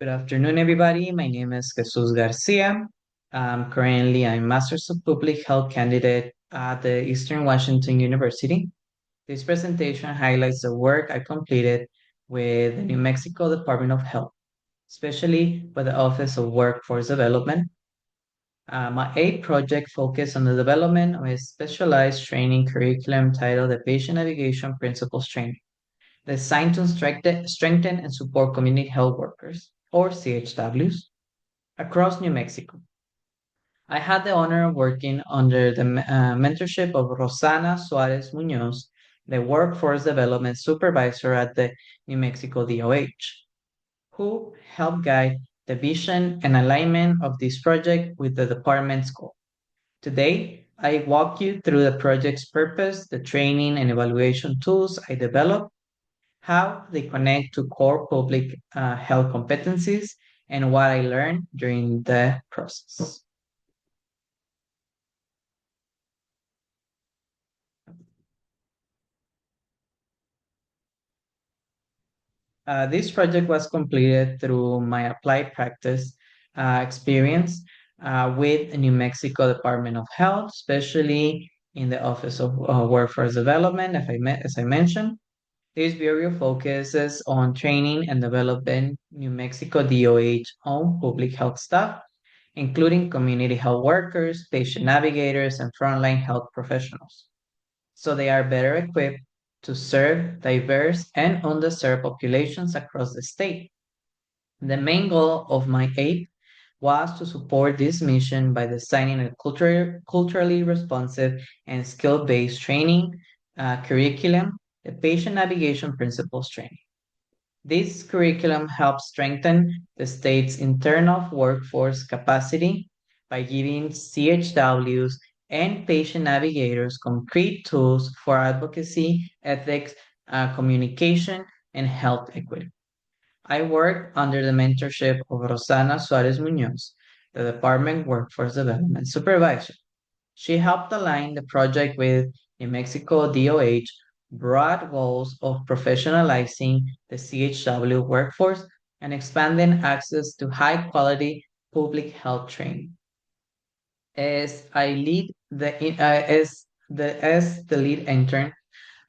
Good afternoon, everybody. My name is Jesus Garcia. Currently, I'm Master's of Public Health candidate at the Eastern Washington University. This presentation highlights the work I completed with the New Mexico Department of Health, especially with the Office of Workforce Development. My APE project focused on the development of a specialized training curriculum titled the Patient Navigation Principles Training, designed to strengthen and support community health workers, or CHWs, across New Mexico. I had the honor of working under the mentorship of Rosana Suarez Munoz, the Workforce Development Supervisor at the New Mexico DOH, who helped guide the vision and alignment of this project with the department's goal. Today, I walk you through the project's purpose, the training and evaluation tools I developed, how they connect to core public health competencies, and what I learned during the process. This project was completed through my applied practice experience with the New Mexico Department of Health, especially in the Office of Workforce Development, as I mentioned. This bureau focuses on training and developing New Mexico DOH owned public health staff, including community health workers, patient navigators, and frontline health professionals, so they are better equipped to serve diverse and underserved populations across the state. The main goal of my aid was to support this mission by designing a culturally responsive and skill based training curriculum, the Patient Navigation Principles Training. This curriculum helps strengthen the state's internal workforce capacity by giving CHWs and patient navigators concrete tools for advocacy, ethics, communication, and health equity. I work under the mentorship of Rosana Suarez Munoz, the Department Workforce Development Supervisor. She helped align the project with New Mexico DOH broad goals of professionalizing the CHW workforce and expanding access to high quality public health training. As the lead intern,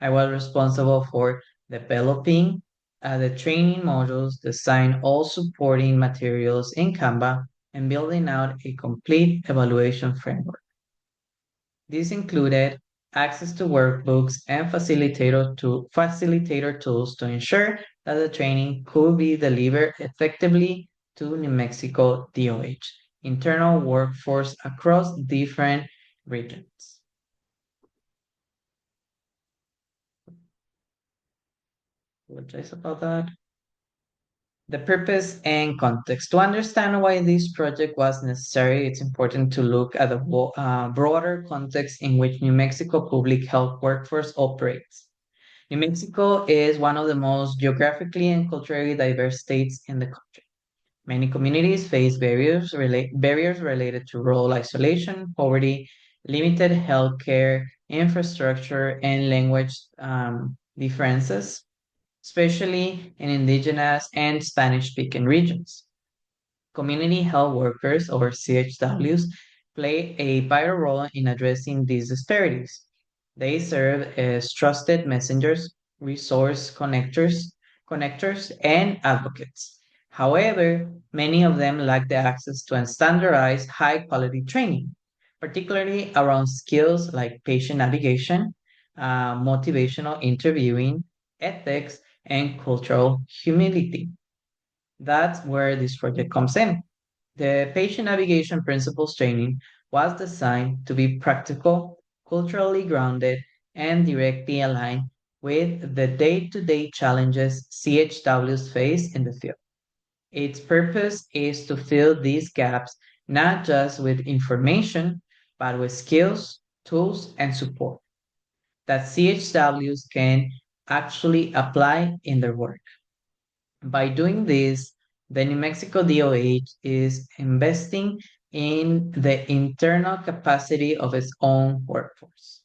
I was responsible for developing the training modules, design all supporting materials in Canva, and building out a complete evaluation framework. This included access to workbooks and facilitator tools to ensure that the training could be delivered effectively to New Mexico DOH, internal workforce across different regions. Apologize about that. The purpose and context. To understand why this project was necessary, it's important to look at the broader context in which New Mexico public health workforce operates. New Mexico is one of the most geographically and culturally diverse states in the country. Many communities face barriers related to rural isolation, poverty, limited healthcare infrastructure, and language differences, especially in indigenous and Spanish speaking regions. Community health workers, or CHWs, play a vital role in addressing these disparities. They serve as trusted messengers, connectors, and advocates. However, many of them lack the access to standardized high quality training, particularly around skills like patient navigation, motivational interviewing, ethics, and cultural humility. That's where this project comes in. The patient navigation principles training was designed to be practical, culturally grounded, and directly aligned with the day to day challenges CHWs face in the field. Its purpose is to fill these gaps not just with information, but with skills, tools, and support that CHWs can actually apply in their work. By doing this, the New Mexico DOH is investing in the internal capacity of its own workforce,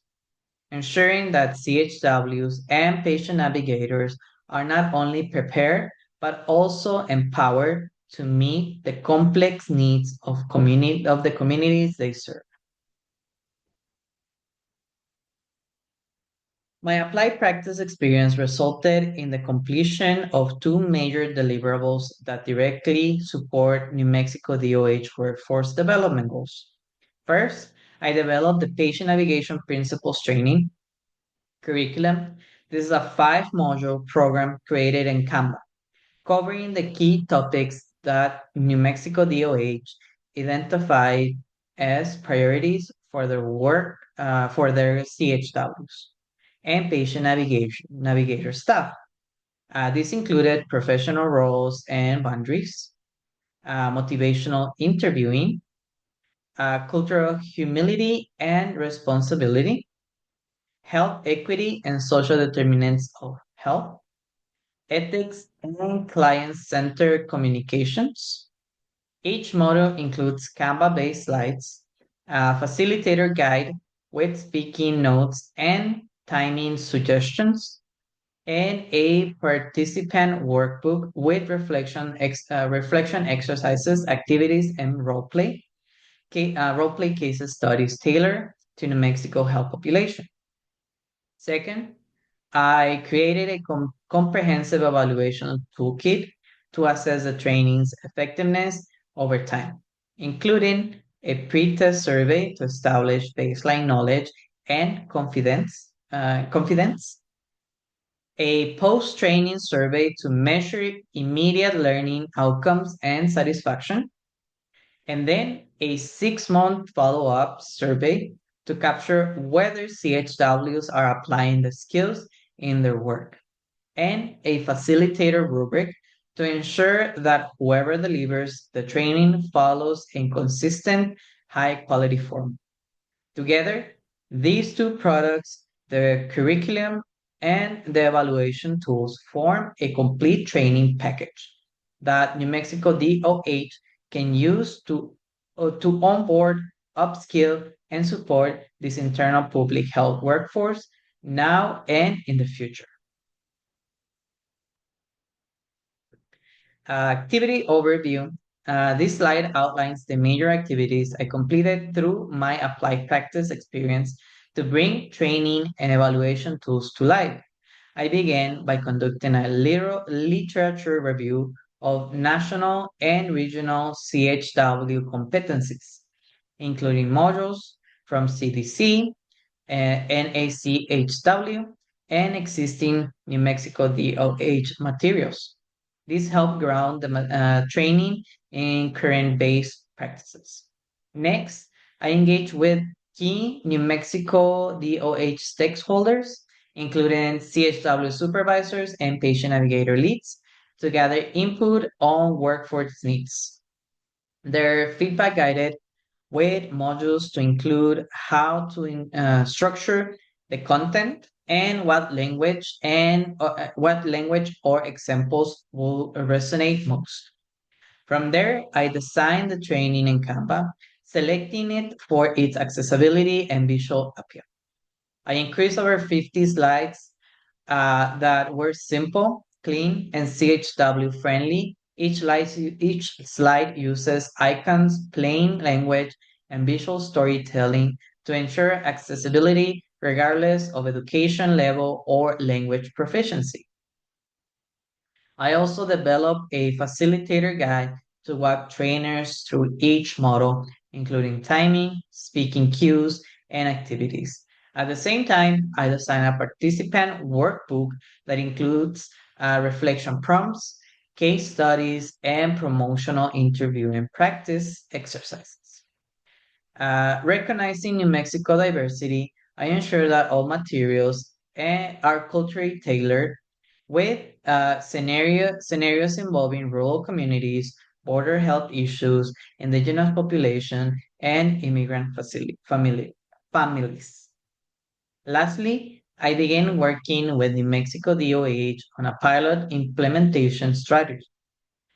ensuring that CHWs and patient navigators are not only prepared, but also empowered to meet the complex needs of the communities they serve. My applied practice experience resulted in the completion of two major deliverables that directly support New Mexico DOH workforce development goals. First, I developed the Patient Navigation Principles Training curriculum. This is a five-module program created in Canva, covering the key topics that New Mexico DOH identified as priorities for their work for their CHWs and patient navigator staff. This included professional roles and boundaries, motivational interviewing, cultural humility and responsibility, health equity and social determinants of health, ethics and client-centered communications. Each module includes Canva-based slides, a facilitator guide with speaking notes and timing suggestions, and a participant workbook with reflection exercises, activities, and role play cases studies tailored to New Mexico health population. Second, I created a comprehensive evaluation toolkit to assess the training's effectiveness over time, including a pre-test survey to establish baseline knowledge and confidence, a post-training survey to measure immediate learning outcomes and satisfaction, and then a 6-month follow-up survey to capture whether CHWs are applying the skills in their work, and a facilitator rubric to ensure that whoever delivers the training follows a consistent, high-quality form. Together, these two products, the curriculum and the evaluation tools, form a complete training package that New Mexico DOH can use to onboard, upskill, and support this internal public health workforce now and in the future. Activity overview. This slide outlines the major activities I completed through my applied practice experience to bring training and evaluation tools to life. I began by conducting a literature review of national and regional CHW competencies, including modules from CDC, NACHW, and existing New Mexico DOH materials. This helped ground the training in current base practices. Next, I engaged with key New Mexico DOH stakeholders, including CHW supervisors and patient navigator leads, to gather input on workforce needs. Their feedback guided with modules to include how to structure the content and what language or examples will resonate most. From there, I designed the training in Canva, selecting it for its accessibility and visual appeal. I increased over 50 slides that were simple, clean, and CHW friendly. Each slide uses icons, plain language, and visual storytelling to ensure accessibility regardless of education level or language proficiency. I also developed a facilitator guide to walk trainers through each model, including timing, speaking cues, and activities. At the same time, I designed a participant workbook that includes reflection prompts, case studies, and promotional interview and practice exercises. Recognizing New Mexico diversity, I ensure that all materials are culturally tailored with scenarios involving rural communities, border health issues, indigenous population, and immigrant families. Lastly, I began working with New Mexico DOH on a pilot implementation strategy.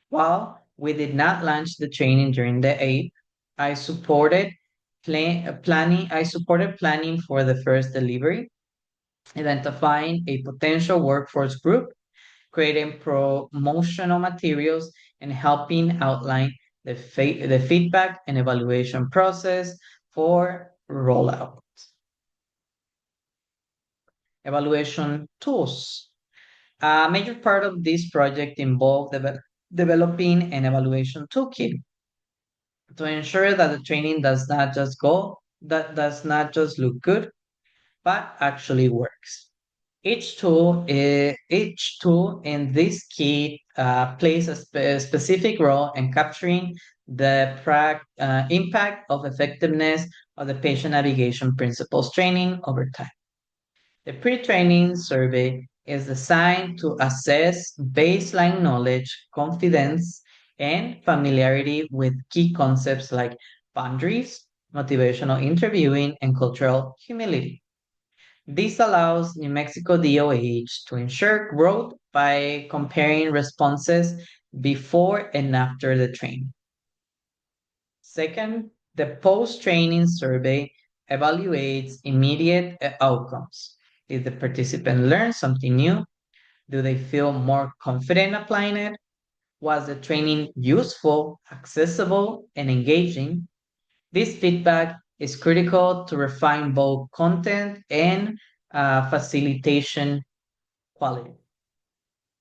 While we did not launch the training during the APE, I supported planning for the first delivery, identifying a potential workforce group, creating promotional materials, and helping outline the feedback and evaluation process for rollout. Evaluation tools. A major part of this project involved developing an evaluation toolkit to ensure that the training does not just look good, but actually works. Each tool in this kit plays a specific role in capturing the impact of effectiveness of the patient navigation principles training over time. The pre-training survey is designed to assess baseline knowledge, confidence, and familiarity with key concepts like boundaries, motivational interviewing, and cultural humility. This allows New Mexico DOH to ensure growth by comparing responses before and after the training. Second, the post-training survey evaluates immediate outcomes. Did the participant learn something new? Do they feel more confident applying it? Was the training useful, accessible, and engaging? This feedback is critical to refine both content and facilitation quality.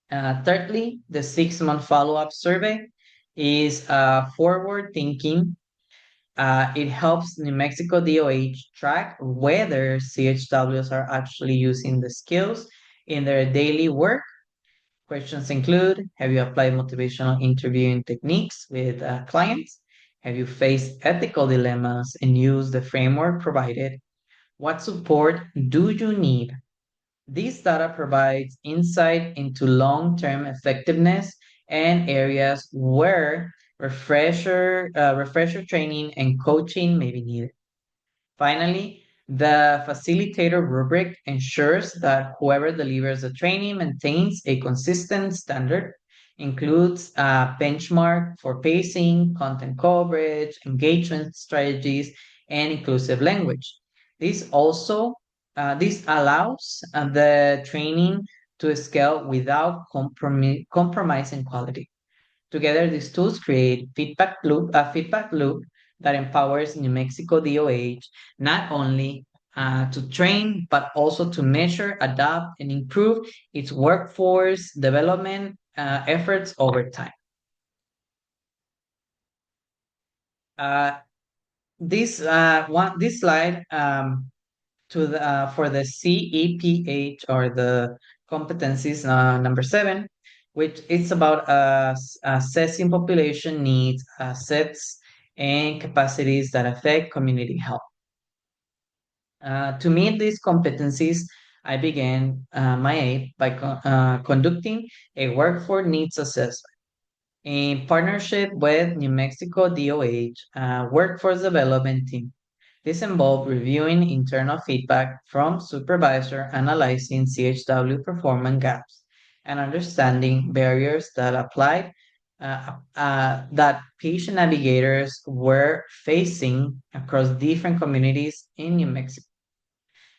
Thirdly, the 6 month follow up survey is forward thinking. It helps New Mexico DOH track whether CHWs are actually using the skills in their daily work. Questions include: have you applied motivational interviewing techniques with clients? Have you faced ethical dilemmas and used the framework provided? What support do you need? This data provides insight into long term effectiveness and areas where refresher training and coaching may be needed. Finally, the facilitator rubric ensures that whoever delivers the training maintains a consistent standard, includes a benchmark for pacing, content coverage, engagement strategies, and inclusive language. This allows the training to scale without compromising quality. Together, these tools create a feedback loop that empowers New Mexico DOH not only to train, but also to measure, adapt, and improve its workforce development efforts over time. Uh, this slide for the CEPH, or the competencies number 7, which it's about assessing population needs, assets, and capacities that affect community health. To meet these competencies, I began my APE by conducting a workforce needs assessment in partnership with New Mexico DOH Workforce Development Team. This involved reviewing internal feedback from supervisor, analyzing CHW performance gaps, and understanding barriers that patient navigators were facing across different communities in New Mexico.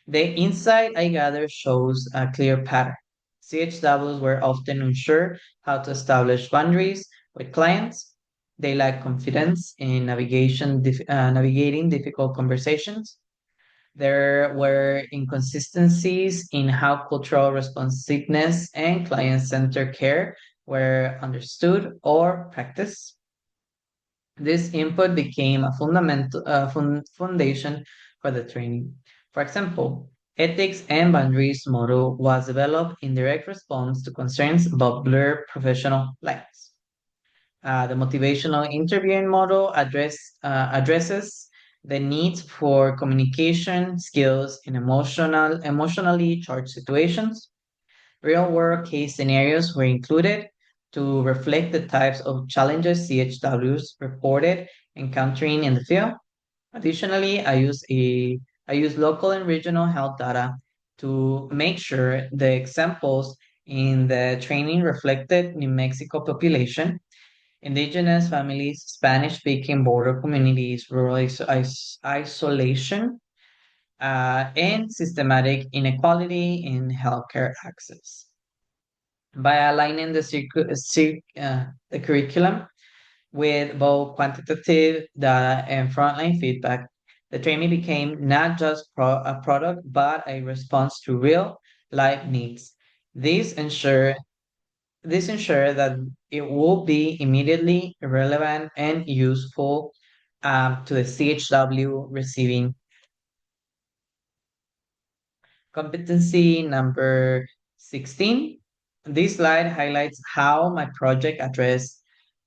The insight I gathered shows a clear pattern. CHWs were often unsure how to establish boundaries with clients. They lack confidence in navigating difficult conversations. There were inconsistencies in how cultural responsiveness and client centered care were understood or practiced. This input became a fundamental foundation for the training. For example, ethics and boundaries model was developed in direct response to concerns about blurred professional lines. The motivational interviewing model addresses the needs for communication skills in emotionally charged situations. Real world case scenarios were included to reflect the types of challenges CHWs reported encountering in the field. Additionally, I use local and regional health data to make sure the examples in the training reflected New Mexico population, indigenous families, Spanish speaking border communities, rural isolation, and systematic inequality in healthcare access. By aligning the curriculum with both quantitative data and frontline feedback, the training became not just a product but a response to real life needs. This ensure this ensure that it will be immediately relevant and useful to the CHW receiving. Competency number 16. This slide highlights how my project addressed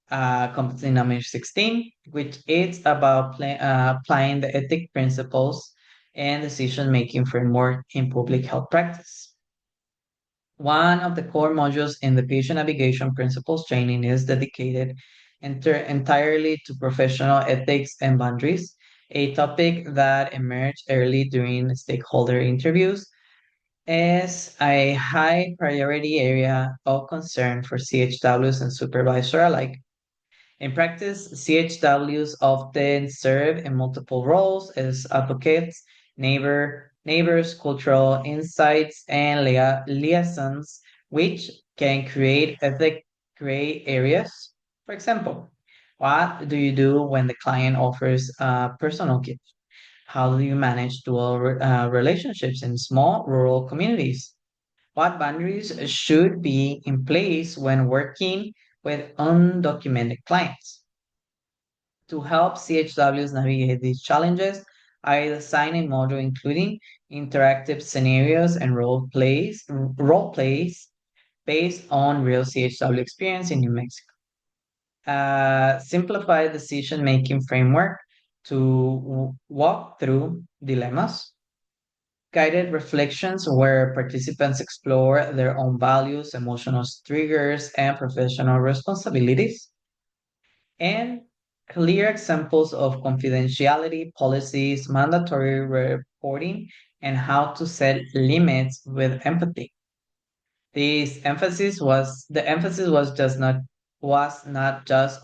competency number 16, which is about applying the ethic principles and decision-making framework in public health practice. One of the core modules in the patient navigation principles training is dedicated entirely to professional ethics and boundaries, a topic that emerged early during stakeholder interviews as a high priority area of concern for CHWs and supervisor alike. In practice, CHWs often serve in multiple roles as advocates, neighbors, cultural insights, and liaisons, which can create ethic gray areas. For example, what do you do when the client offers a personal gift? How do you manage dual relationships in small rural communities? What boundaries should be in place when working with undocumented clients? To help CHWs navigate these challenges, I designed a module including interactive scenarios and role plays based on real CHW experience in New Mexico. Simplified decision-making framework to walk through dilemmas, guided reflections where participants explore their own values, emotional triggers, and professional responsibilities, and clear examples of confidentiality policies, mandatory reporting, and how to set limits with empathy. The emphasis was just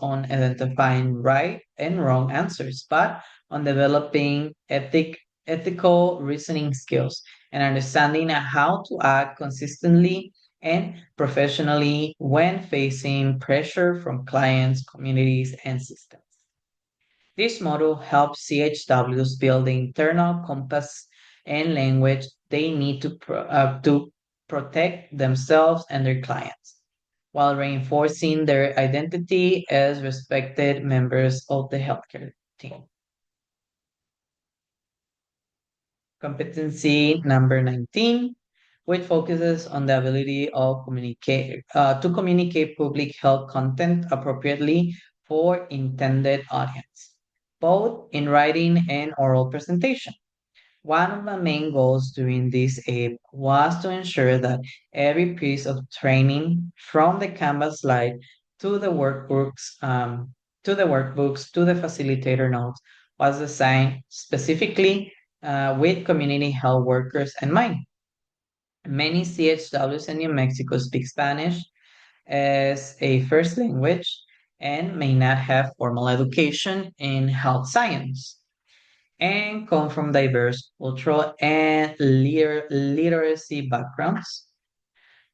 on identifying right and wrong answers, but on developing ethical reasoning skills and understanding how to act consistently and professionally when facing pressure from clients, communities, and systems. This model helps CHWs build the internal compass and language they need to protect themselves and their clients, while reinforcing their identity as respected members of the healthcare team. Competency number 19, which focuses on the ability of to communicate public health content appropriately for intended audience, both in writing and oral presentation. One of the main goals during this APE was to ensure that every piece of training, from the Canvas slide to the workbooks to the facilitator notes, was designed specifically with community health workers in mind. Many CHWs in New Mexico speak Spanish as a first language and may not have formal education in health science and come from diverse cultural and literacy backgrounds.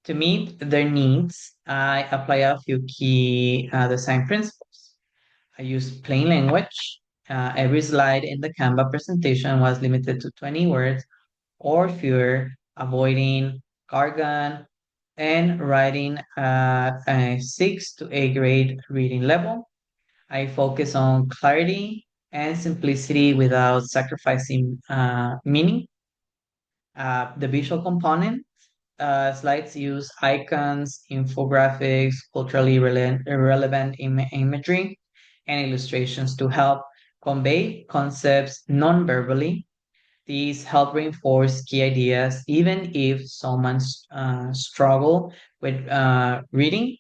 To meet their needs, I apply a few key design principles. I use plain language. Every slide in the Canva presentation was limited to 20 words or fewer, avoiding jargon and writing at a 6 to 8 grade reading level. I focus on clarity and simplicity without sacrificing meaning. The visual component slides use icons, infographics, culturally relevant imagery, and illustrations to help convey concepts non-verbally. These help reinforce key ideas even if someone struggle with reading.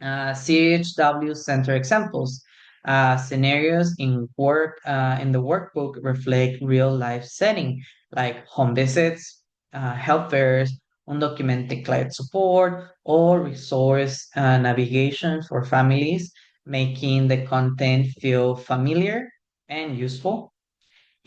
CHW center examples. Scenarios in the workbook reflect real life setting like home visits, health fairs, undocumented client support, or resource navigation for families, making the content feel familiar and useful.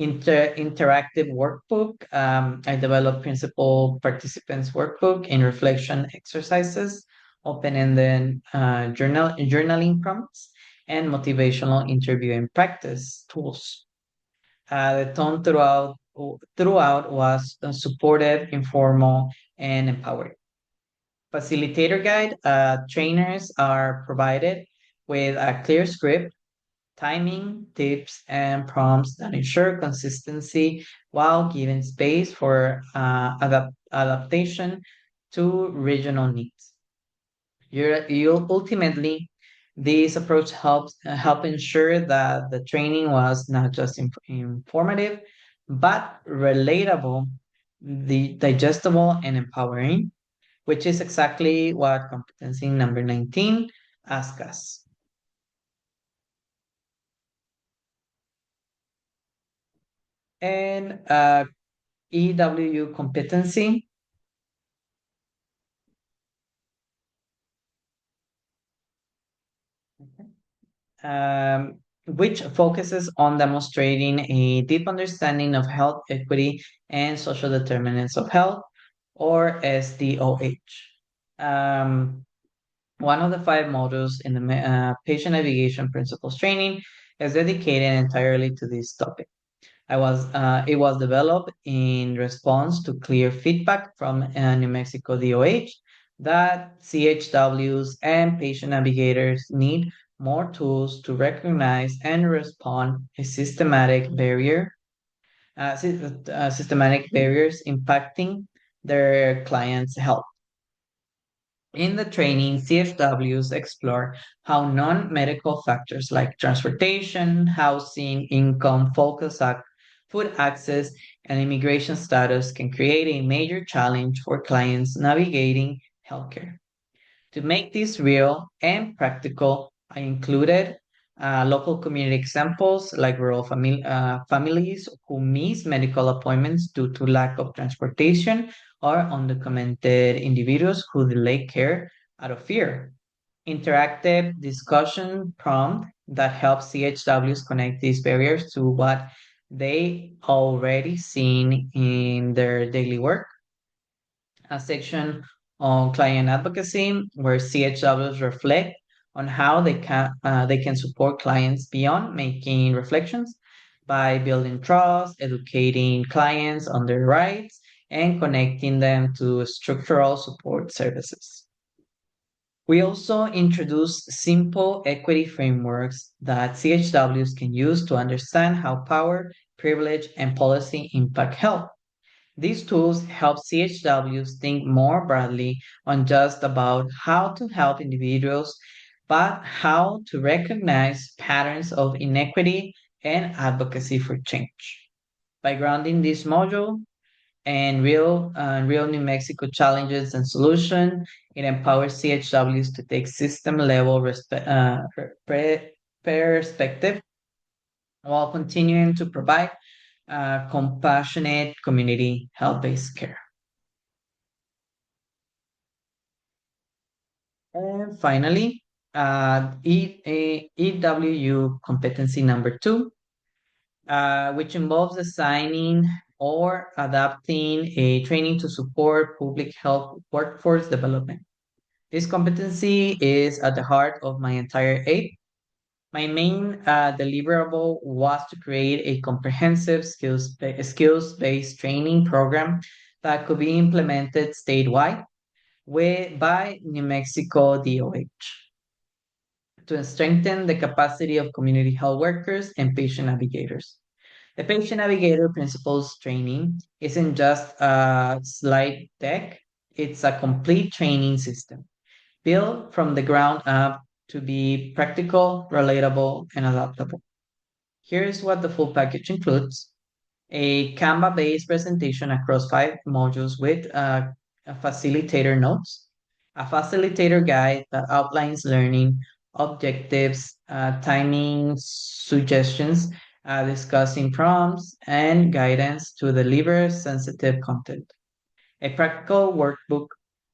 interactive workbook. I developed principal participants workbook in reflection exercises, open-ended journaling prompts, and motivational interview and practice tools. The tone throughout was supportive, informal, and empowering. Facilitator guide, trainers are provided with a clear script, timing, tips, and prompts that ensure consistency while giving space for adaptation to regional needs. You ultimately, this approach help ensure that the training was not just informative, but relatable, digestible, and empowering, which is exactly what competency number 19 asks us. And EWU competency, which focuses on demonstrating a deep understanding of health equity and social determinants of health, or SDOH. Um, One of the five modules in the patient navigation principles training is dedicated entirely to this topic. It was developed in response to clear feedback from New Mexico DOH that CHWs and patient navigators need more tools to recognize and respond to systematic barriers impacting their clients' health. In the training, CFWs explore how non-medical factors like transportation, housing, income, food access, and immigration status can create a major challenge for clients navigating healthcare. To make this real and practical, I included local community examples like families who miss medical appointments due to lack of transportation or undocumented individuals who delay care out of fear. Interactive discussion prompt that helps CHWs connect these barriers to what they already seen in their daily work. A section on client advocacy where CHWs reflect on how they can support clients beyond making reflections by building trust, educating clients on their rights, and connecting them to structural support services. We also introduce simple equity frameworks that CHWs can use to understand how power, privilege, and policy impact health. These tools help CHWs think more broadly on just about how to help individuals, but how to recognize patterns of inequity and advocacy for change. By grounding this module and real New Mexico challenges and solutions, it empowers CHWs to take system level perspective while continuing to provide compassionate community health-based care. And finally, EWU competency number two, which involves designing or adapting a training to support public health workforce development. This competency is at the heart of my entire APE. My main deliverable was to create a comprehensive skills-based training program that could be implemented statewide by New Mexico DOH to strengthen the capacity of community health workers and patient navigators. The patient navigator principles training isn't just a slide deck, it's a complete training system built from the ground up to be practical, relatable, and adaptable. Here's what the full package includes: a Canva-based presentation across five modules with a facilitator notes, a facilitator guide that outlines learning objectives, timing suggestions, discussing prompts, and guidance to deliver sensitive content. A practical workbook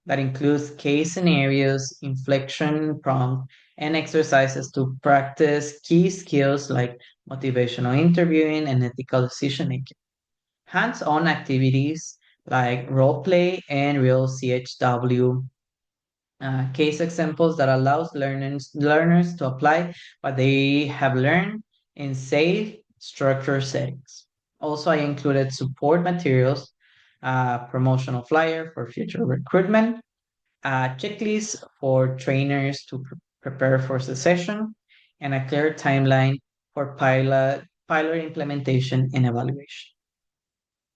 that includes case scenarios, inflection prompt, and exercises to practice key skills like motivational interviewing and ethical decision making. Hands-on activities like role play and real CHW case examples that allows learners to apply what they have learned in safe, structured settings. Also, I included support materials, promotional flyer for future recruitment, checklists for trainers to prepare for the session, and a clear timeline for pilot implementation and evaluation.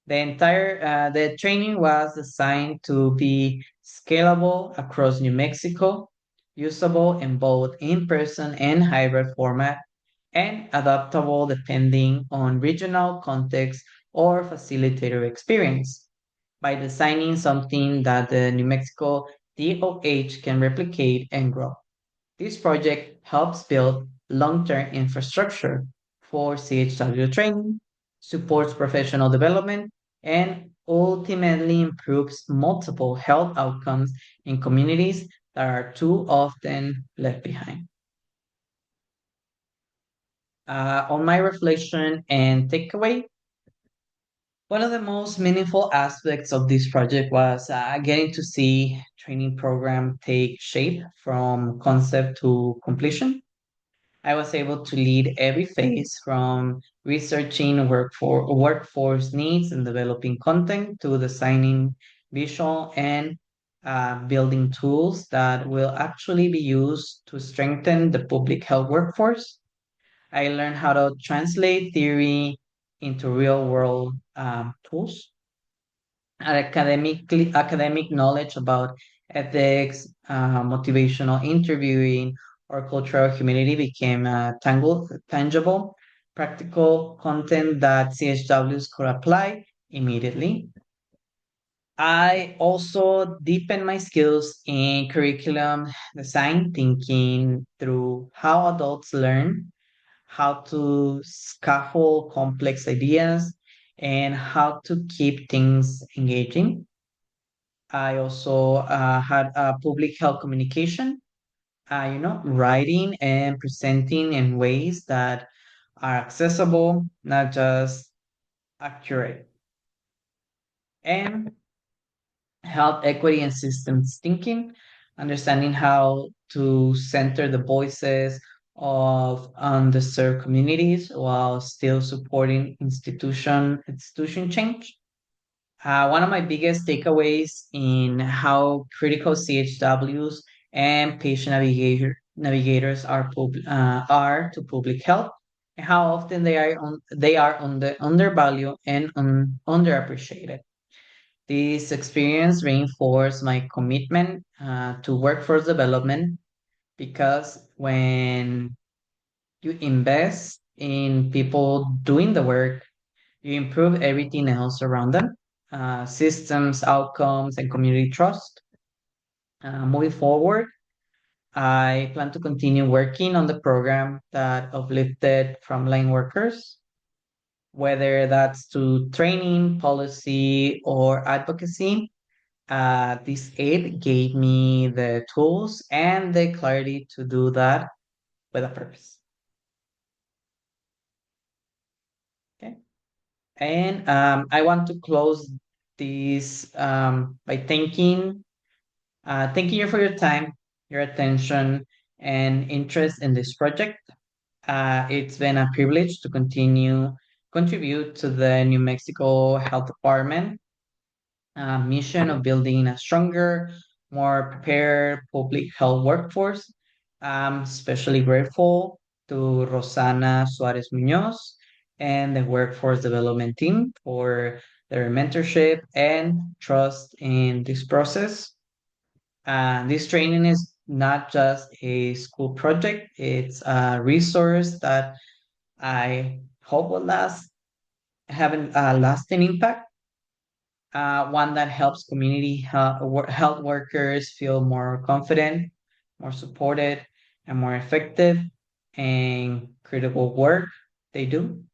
The training was designed to be scalable across New Mexico, usable in both in-person and hybrid format, and adaptable depending on regional context or facilitator experience. By designing something that the New Mexico DOH can replicate and grow. This project helps build long-term infrastructure for CHW training, supports professional development, and ultimately improves multiple health outcomes in communities that are too often left behind. On my reflection and takeaway, one of the most meaningful aspects of this project was getting to see training program take shape from concept to completion. I was able to lead every phase from researching workforce needs and developing content to designing visual and building tools that will actually be used to strengthen the public health workforce. I learned how to translate theory into real world tools, academic knowledge about ethics, motivational interviewing, or cultural humility became tangible, practical content that CHWs could apply immediately. I also deepened my skills in curriculum design, thinking through how adults learn, how to scaffold complex ideas, and how to keep things engaging. I also had public health communication, writing and presenting in ways that are accessible, not just accurate. And health equity and systems thinking, understanding how to center the voices of underserved communities while still supporting institution change. One of my biggest takeaways in how critical CHWs and patient navigators are to public health, and how often they are undervalued and underappreciated. This experience reinforced my commitment to workforce development because when you invest in people doing the work, you improve everything else around them, systems, outcomes, and community trust. Moving forward, I plan to continue working on the program that uplifted frontline workers, whether that's to training, policy, or advocacy. This aid gave me the tools and the clarity to do that with a purpose. Okay. And I want to close this by thanking you for your time, your attention, and interest in this project. It's been a privilege to contribute to the New Mexico Health Department mission of building a stronger, more prepared public health workforce. I'm especially grateful to Rosana Suarez Munoz and the workforce development team for their mentorship and trust in this process. This training is not just a school project, it's a resource that I hope will have a lasting impact, one that helps community health workers feel more confident, more supported, and more effective in critical work they do.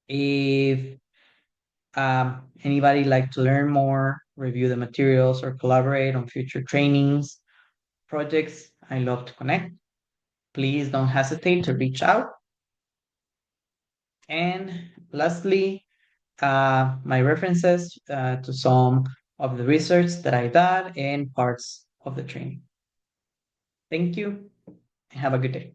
If anybody like to learn more review the materials, or collaborate on future trainings, projects, I love to connect. Please don't hesitate to reach out. And lastly, my references to some of the research that I did and parts of the training. Thank you and have a good day.